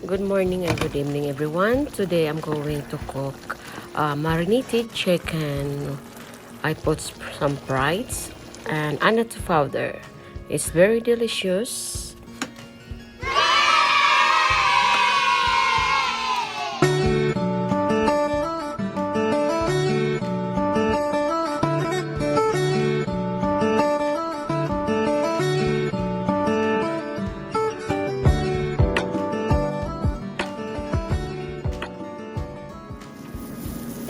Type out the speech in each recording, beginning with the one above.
Good morning and good evening, everyone. Today I'm going to cook marinated chicken. I put some fries and annatto powder. It's very delicious.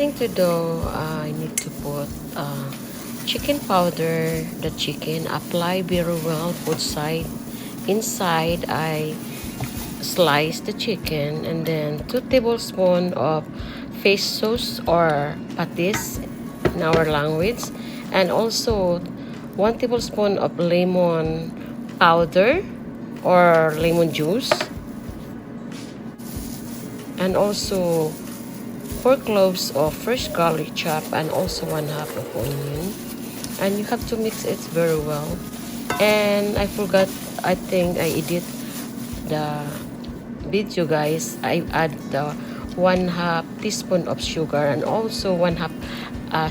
Thing to do, I need to put chicken powder, the chicken, apply very well, both side. Inside, I slice the chicken and then 2 tablespoons of fish sauce or patis in our language, and also 1 tablespoon of lemon powder or lemon juice, and also 4 cloves of fresh garlic chop, and also 1/2 of onion, and you have to mix it very well. And I forgot, I think I edit the video, guys. I add the 1/2 teaspoon of sugar and also 1/2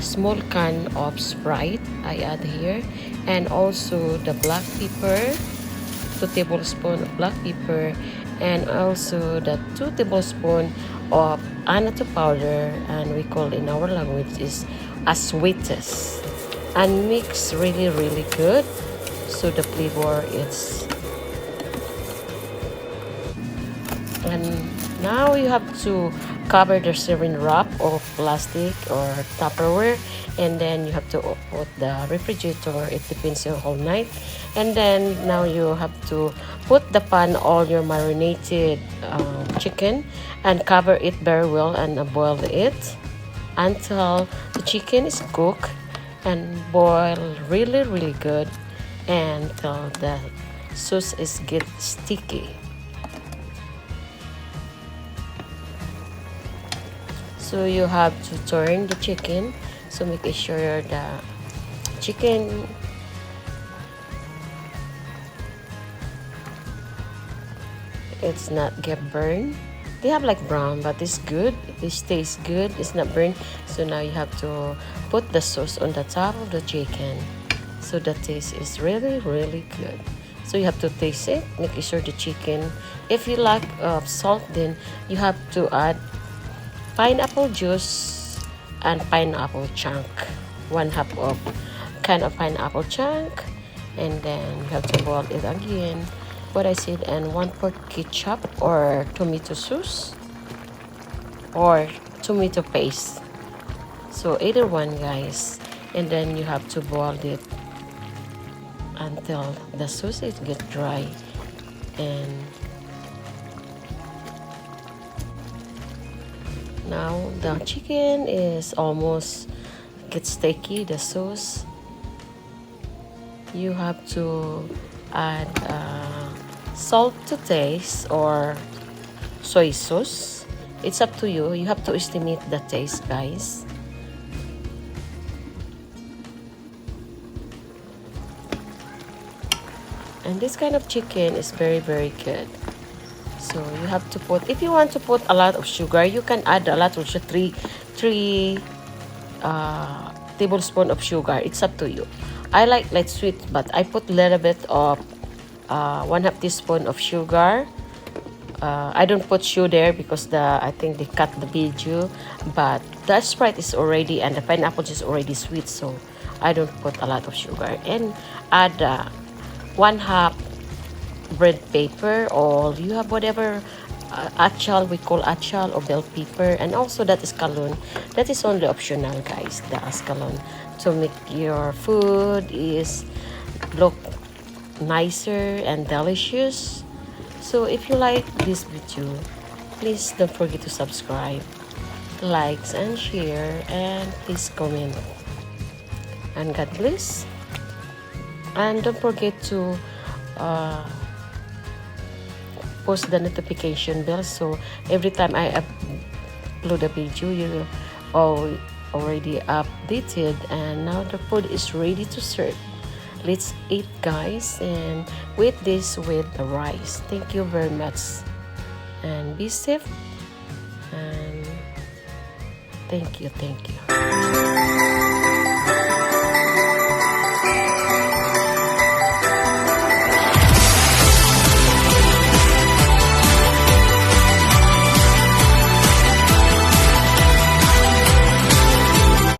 small can of Sprite I add here, and also the black pepper, 2 tablespoons of black pepper, and also the 2 tablespoons of annatto powder, and we call in our language is sweetest, and mix really good so the flavor is. And now you have to cover the serving wrap of plastic or Tupperware, and then you have to put the refrigerator. It depends your whole night. And then now you have to put the pan all your marinated chicken and cover it very well and boil it until the chicken is cooked and boil really good until the sauce is get sticky. So you have to turn the chicken, so make sure the chicken it's not get burned. They have like brown, but it's good. It tastes good. It's not burned. So now you have to put the sauce on the top of the chicken, so the taste is really good. So you have to taste it, make sure the chicken. If you like salt, then you have to add pineapple juice and pineapple chunk, 1/2 of can of pineapple chunk, and then you have to boil it again, what I said, and 1/4 ketchup or tomato sauce or tomato paste, so either one, guys. And then you have to boil it until the sauce is get dry. And now the chicken is almost get sticky, the sauce. You have to add salt to taste or soy sauce. It's up to you. You have to estimate the taste, guys. And this kind of chicken is very good. So you have to put, if you want to put a lot of sugar, you can add a lot of sugar, three tablespoons of sugar. It's up to you. I like sweet, but I put a little bit of 1/2 teaspoon of sugar. I don't put sugar there because I think they cut the video, but the Sprite is already, and the pineapple is already sweet, so I don't put a lot of sugar. And add 1/2 red pepper, or you have whatever achal, we call achal, or bell pepper, and also that is escalon. That is only optional, guys, the escalon, to make your food is look nicer and delicious. So if you like this video, please don't forget to subscribe, likes and share, and please comment. And God bless. And don't forget to post the notification bell, so every time I upload a video, you already updated. And now the food is ready to serve. Let's eat, guys, and with this with the rice. Thank you very much. and be safe, and thank you.